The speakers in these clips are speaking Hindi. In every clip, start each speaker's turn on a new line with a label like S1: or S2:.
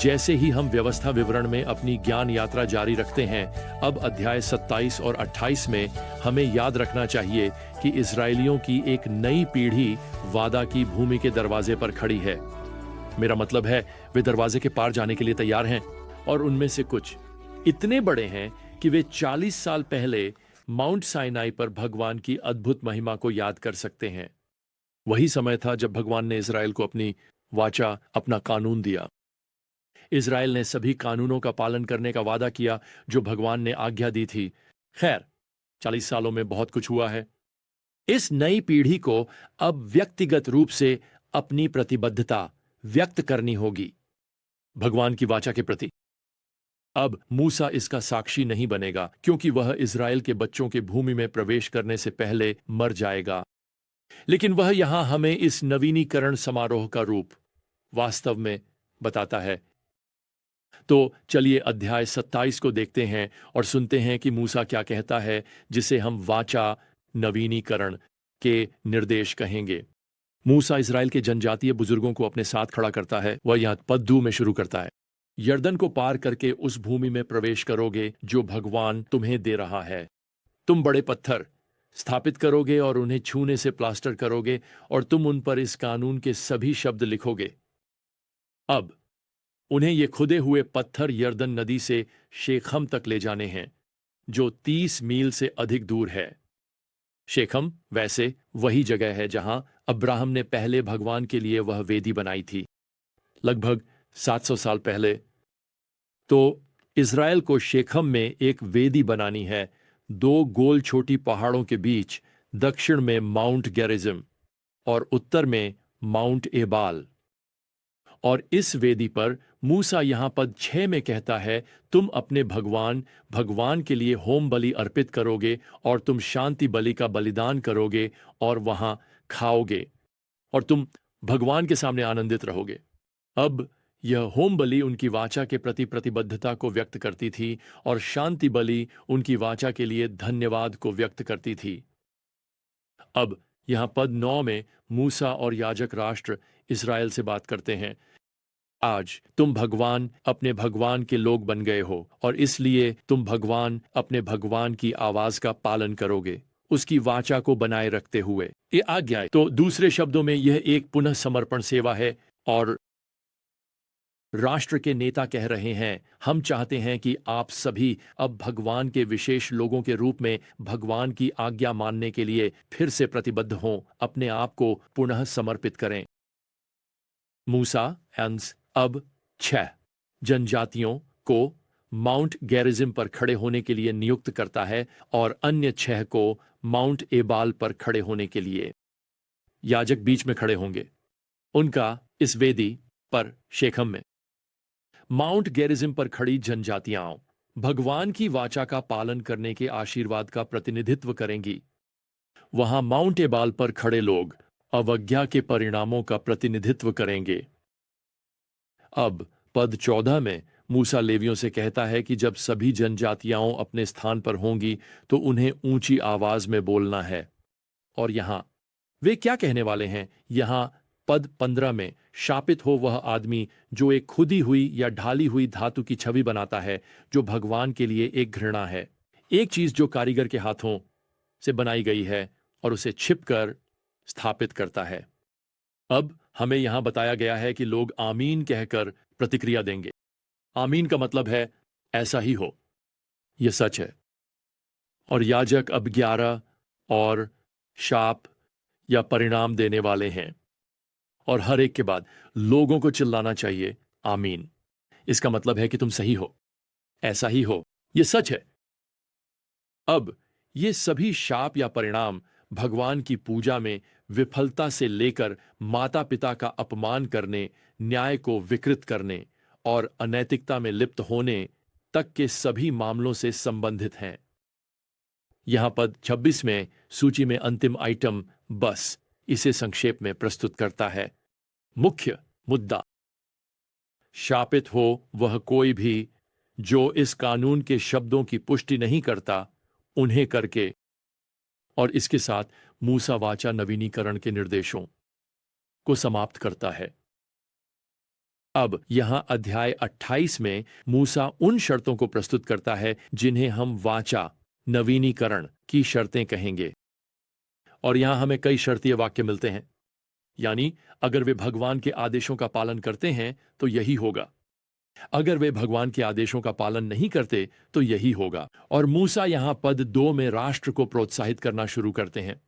S1: जैसे ही हम व्यवस्था विवरण में अपनी ज्ञान यात्रा जारी रखते हैं, अब अध्याय 27 और 28 में हमें याद रखना चाहिए कि इजरायलियों की एक नई पीढ़ी वादा की भूमि के दरवाजे पर खड़ी है। मेरा मतलब है, वे दरवाजे के पार जाने के लिए तैयार हैं, और उनमें से कुछ इतने बड़े हैं कि वे 40 साल पहले माउंट साइनाई पर भगवान की अद्भुत महिमा को याद कर सकते हैं। वही समय था जब भगवान ने इज़राइल को अपनी वाचा, अपना कानून दिया। इज़राइल ने सभी कानूनों का पालन करने का वादा किया जो भगवान ने आज्ञा दी थी। खैर, 40 सालों में बहुत कुछ हुआ है। इस नई पीढ़ी को अब व्यक्तिगत रूप से अपनी प्रतिबद्धता व्यक्त करनी होगी भगवान की वाचा के प्रति। अब मूसा इसका साक्षी नहीं बनेगा, क्योंकि वह इज़राइल के बच्चों के भूमि में प्रवेश करने से पहले मर जाएगा। लेकिन वह यहां हमें इस नवीनीकरण समारोह का रूप वास्तव में बताता है। तो चलिए अध्याय 27 को देखते हैं और सुनते हैं कि मूसा क्या कहता है, जिसे हम वाचा नवीनीकरण के निर्देश कहेंगे। मूसा इज़राइल के जनजातीय बुजुर्गों को अपने साथ खड़ा करता है। वह यहां पद 2 में शुरू करता है। यरदन को पार करके उस भूमि में प्रवेश करोगे जो भगवान तुम्हें दे रहा है। तुम बड़े पत्थर स्थापित करोगे और उन्हें छूने से प्लास्टर करोगे, और तुम उन पर इस कानून के सभी शब्द लिखोगे। अब उन्हें ये खुदे हुए पत्थर यरदन नदी से शेखम तक ले जाने हैं, जो 30 मील से अधिक दूर है। शेखम वैसे वही जगह है जहां अब्राहम ने पहले भगवान के लिए वह वेदी बनाई थी, लगभग 700 साल पहले। तो इज़राइल को शेखम में एक वेदी बनानी है, 2 गोल छोटी पहाड़ों के बीच, दक्षिण में माउंट गेरिज़िम और उत्तर में माउंट एबाल। और इस वेदी पर मूसा यहां पद 6 में कहता है, तुम अपने भगवान के लिए होम बलि अर्पित करोगे, और तुम शांति बलि का बलिदान करोगे और वहां खाओगे, और तुम भगवान के सामने आनंदित रहोगे। अब यह होम बलि उनकी वाचा के प्रति प्रतिबद्धता को व्यक्त करती थी, और शांति बलि उनकी वाचा के लिए धन्यवाद को व्यक्त करती थी। अब यहां पद 9 में मूसा और याजक राष्ट्र इज़राइल से बात करते हैं। आज तुम अपने भगवान के लोग बन गए हो, और इसलिए तुम अपने भगवान की आवाज का पालन करोगे, उसकी वाचा को बनाए रखते हुए। ये आज्ञा तो दूसरे शब्दों में यह एक पुनः समर्पण सेवा है, और राष्ट्र के नेता कह रहे हैं, हम चाहते हैं कि आप सभी अब भगवान के विशेष लोगों के रूप में भगवान की आज्ञा मानने के लिए फिर से प्रतिबद्ध हों, अपने आप को पुनः समर्पित करें। मूसा अब 6 जनजातियों को माउंट गेरिज़िम पर खड़े होने के लिए नियुक्त करता है, और अन्य 6 को माउंट एबाल पर खड़े होने के लिए। याजक बीच में खड़े होंगे, उनका इस वेदी पर शेखम में। माउंट गेरिज़िम पर खड़ी जनजातियां भगवान की वाचा का पालन करने के आशीर्वाद का प्रतिनिधित्व करेंगी। वहां माउंट एबाल पर खड़े लोग अवज्ञा के परिणामों का प्रतिनिधित्व करेंगे। अब पद 14 में मूसा लेवियों से कहता है कि जब सभी जनजातियां अपने स्थान पर होंगी तो उन्हें ऊंची आवाज में बोलना है। और यहां वे क्या कहने वाले हैं? यहां पद 15 में, शापित हो वह आदमी जो एक खुदी हुई या ढाली हुई धातु की छवि बनाता है, जो भगवान के लिए एक घृणा है। एक चीज जो कारीगर के हाथों से बनाई गई है और उसे छिपकर स्थापित करता है। अब हमें यहां बताया गया है कि लोग आमीन कहकर प्रतिक्रिया देंगे। आमीन का मतलब है ऐसा ही हो, यह सच है। और याजक अब 11 और शाप या परिणाम देने वाले हैं, और हर एक के बाद लोगों को चिल्लाना चाहिए, आमीन। इसका मतलब है कि तुम सही हो, ऐसा ही हो, यह सच है। अब ये सभी शाप या परिणाम भगवान की पूजा में विफलता से लेकर माता पिता का अपमान करने, न्याय को विकृत करने और अनैतिकता में लिप्त होने तक के सभी मामलों से संबंधित हैं। यहां पद 26 में सूची में अंतिम आइटम बस इसे संक्षेप में प्रस्तुत करता है। मुख्य मुद्दा, शापित हो वह कोई भी जो इस कानून के शब्दों की पुष्टि नहीं करता, उन्हें करके। और इसके साथ मूसा वाचा नवीनीकरण के निर्देशों को समाप्त करता है। अब यहां अध्याय 28 में मूसा उन शर्तों को प्रस्तुत करता है जिन्हें हम वाचा नवीनीकरण की शर्तें कहेंगे। और यहां हमें कई शर्तीय वाक्य मिलते हैं, यानी अगर वे भगवान के आदेशों का पालन करते हैं तो यही होगा, अगर वे भगवान के आदेशों का पालन नहीं करते तो यही होगा। और मूसा यहां पद 2 में राष्ट्र को प्रोत्साहित करना शुरू करते हैं।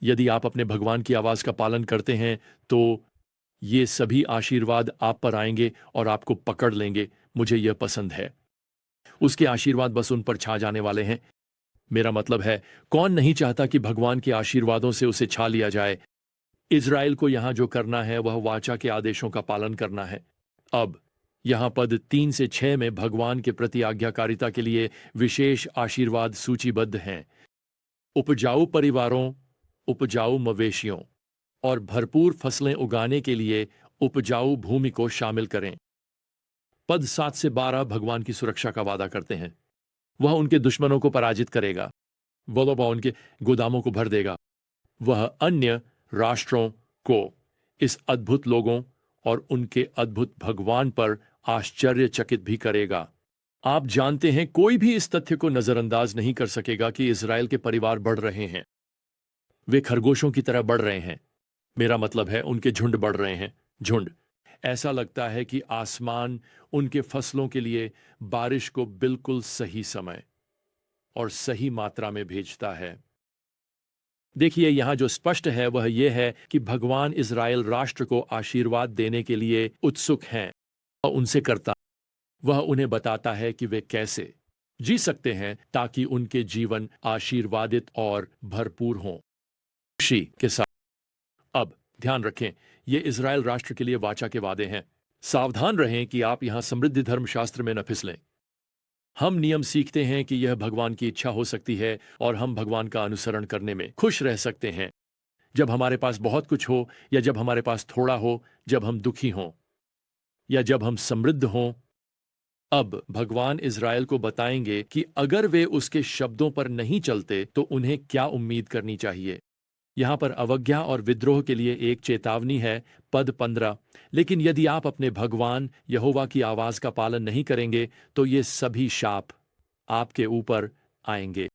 S1: यदि आप अपने भगवान की आवाज का पालन करते हैं तो ये सभी आशीर्वाद आप पर आएंगे और आपको पकड़ लेंगे। मुझे यह पसंद है। उसके आशीर्वाद बस उन पर छा जाने वाले हैं। मेरा मतलब है, कौन नहीं चाहता कि भगवान के आशीर्वादों से उसे छा लिया जाए। इज़राइल को यहां जो करना है वह वाचा के आदेशों का पालन करना है। अब यहां पद 3 से 6 में भगवान के प्रति आज्ञाकारिता के लिए विशेष आशीर्वाद सूचीबद्ध हैं। उपजाऊ परिवारों, उपजाऊ मवेशियों और भरपूर फसलें उगाने के लिए उपजाऊ भूमि को शामिल करें। पद 7 से 12 भगवान की सुरक्षा का वादा करते हैं। वह उनके दुश्मनों को पराजित करेगा, वह उनके गोदामों को भर देगा। वह अन्य राष्ट्रों को इस अद्भुत लोगों और उनके अद्भुत भगवान पर आश्चर्यचकित भी करेगा। आप जानते हैं, कोई भी इस तथ्य को नजरअंदाज नहीं कर सकेगा कि इज़राइल के परिवार बढ़ रहे हैं। वे खरगोशों की तरह बढ़ रहे हैं। मेरा मतलब है, उनके झुंड बढ़ रहे हैं। झुंड। ऐसा लगता है कि आसमान उनके फसलों के लिए बारिश को बिल्कुल सही समय और सही मात्रा में भेजता है। देखिए, यहां जो स्पष्ट है वह यह है कि भगवान इज़राइल राष्ट्र को आशीर्वाद देने के लिए उत्सुक हैं। वह उनसे करता, वह उन्हें बताता है कि वे कैसे जी सकते हैं ताकि उनके जीवन आशीर्वादित और भरपूर हों खुशी के साथ। अब ध्यान रखें, ये इज़राइल राष्ट्र के लिए वाचा के वादे हैं। सावधान रहें कि आप यहां समृद्धि धर्मशास्त्र में न फिसलें। हम नियम सीखते हैं कि यह भगवान की इच्छा हो सकती है और हम भगवान का अनुसरण करने में खुश रह सकते हैं, जब हमारे पास बहुत कुछ हो या जब हमारे पास थोड़ा हो, जब हम दुखी हों या जब हम समृद्ध हों। अब भगवान इज़राइल को बताएंगे कि अगर वे उसके शब्दों पर नहीं चलते तो उन्हें क्या उम्मीद करनी चाहिए। यहां पर अवज्ञा और विद्रोह के लिए एक चेतावनी है, पद 15। लेकिन यदि आप अपने भगवान यहोवा की आवाज का पालन नहीं करेंगे तो ये सभी शाप आपके ऊपर आएंगे।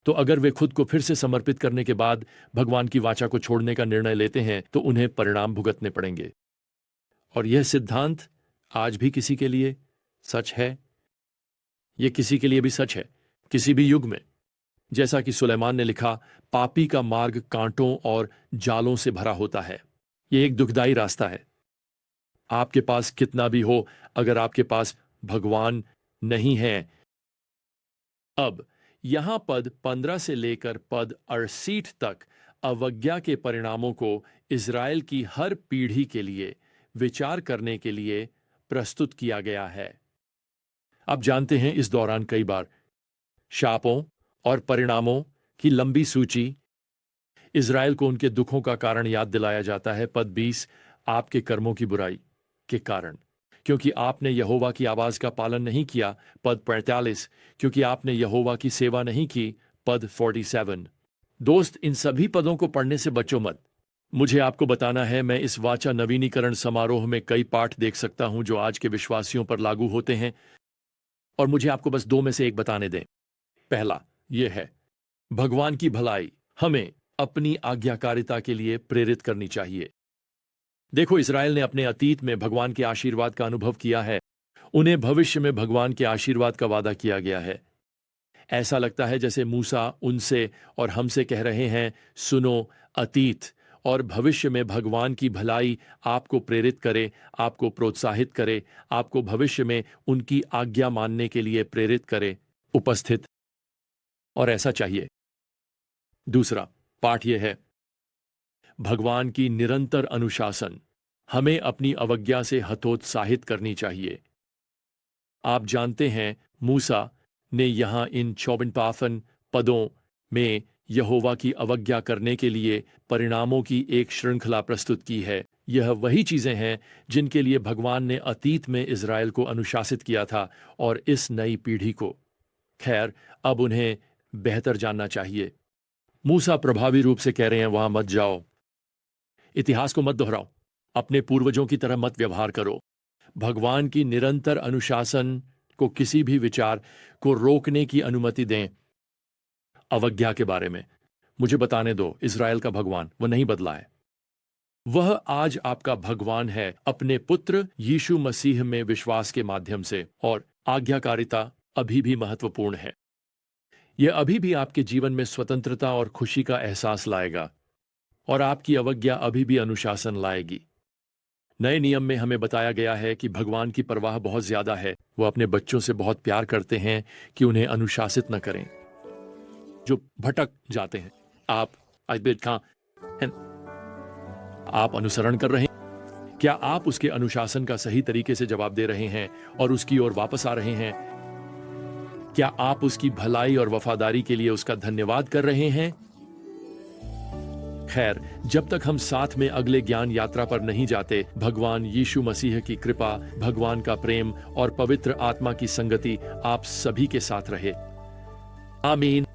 S1: तो अगर वे खुद को फिर से समर्पित करने के बाद भगवान की वाचा को छोड़ने का निर्णय लेते हैं तो उन्हें परिणाम भुगतने पड़ेंगे। और यह सिद्धांत आज भी किसी के लिए सच है। यह किसी के लिए भी सच है, किसी भी युग में। जैसा कि सुलेमान ने लिखा, पापी का मार्ग कांटों और जालों से भरा होता है। यह एक दुखदाई रास्ता है। आपके पास कितना भी हो, अगर आपके पास भगवान नहीं है। अब यहां पद 15 से लेकर पद 68 तक अवज्ञा के परिणामों को इज़राइल की हर पीढ़ी के लिए विचार करने के लिए प्रस्तुत किया गया है। आप जानते हैं, इस दौरान कई बार शापों और परिणामों की लंबी सूची इज़राइल को उनके दुखों का कारण याद दिलाया जाता है। पद 20, आपके कर्मों की बुराई के कारण, क्योंकि आपने यहोवा की आवाज का पालन नहीं किया। पद 45, क्योंकि आपने यहोवा की सेवा नहीं की। पद 47। दोस्त, इन सभी पदों को पढ़ने से बचो मत। मुझे आपको बताना है, मैं इस वाचा नवीनीकरण समारोह में कई पाठ देख सकता हूं जो आज के विश्वासियों पर लागू होते हैं, और मुझे आपको बस 2 में से एक बताने दें। पहला यह है, भगवान की भलाई हमें अपनी आज्ञाकारिता के लिए प्रेरित करनी चाहिए। देखो, इज़राइल ने अपने अतीत में भगवान के आशीर्वाद का अनुभव किया है। उन्हें भविष्य में भगवान के आशीर्वाद का वादा किया गया है। ऐसा लगता है जैसे मूसा उनसे और हमसे कह रहे हैं, सुनो, अतीत और भविष्य में भगवान की भलाई आपको प्रेरित करे, आपको प्रोत्साहित करे, आपको भविष्य में उनकी आज्ञा मानने के लिए प्रेरित करे, उपस्थित। और ऐसा चाहिए। दूसरा पाठ यह है, भगवान की निरंतर अनुशासन हमें अपनी अवज्ञा से हतोत्साहित करनी चाहिए। आप जानते हैं, मूसा ने यहां इन 54 पदों में यहोवा की अवज्ञा करने के लिए परिणामों की एक श्रृंखला प्रस्तुत की है। यह वही चीजें हैं जिनके लिए भगवान ने अतीत में इज़राइल को अनुशासित किया था और इस नई पीढ़ी को। खैर, अब उन्हें बेहतर जानना चाहिए। मूसा प्रभावी रूप से कह रहे हैं, वहां मत जाओ, इतिहास को मत दोहराओ, अपने पूर्वजों की तरह मत व्यवहार करो। भगवान की निरंतर अनुशासन को किसी भी विचार को रोकने की अनुमति दें। अवज्ञा के बारे में मुझे बताने दो, इज़राइल का भगवान वह नहीं बदला है। वह आज आपका भगवान है अपने पुत्र यीशु मसीह में विश्वास के माध्यम से, और आज्ञाकारिता अभी भी महत्वपूर्ण है। यह अभी भी आपके जीवन में स्वतंत्रता और खुशी का एहसास लाएगा, और आपकी अवज्ञा अभी भी अनुशासन लाएगी। नए नियम में हमें बताया गया है कि भगवान की परवाह बहुत ज्यादा है। वो अपने बच्चों से बहुत प्यार करते हैं कि उन्हें अनुशासित न करें जो भटक जाते हैं। आप अनुसरण कर रहे हैं? क्या आप उसके अनुशासन का सही तरीके से जवाब दे रहे हैं और उसकी ओर वापस आ रहे हैं? क्या आप उसकी भलाई और वफादारी के लिए उसका धन्यवाद कर रहे हैं? खैर, जब तक हम साथ में अगले ज्ञान यात्रा पर नहीं जाते, भगवान यीशु मसीह की कृपा, भगवान का प्रेम और पवित्र आत्मा की संगति आप सभी के साथ रहे। आमीन।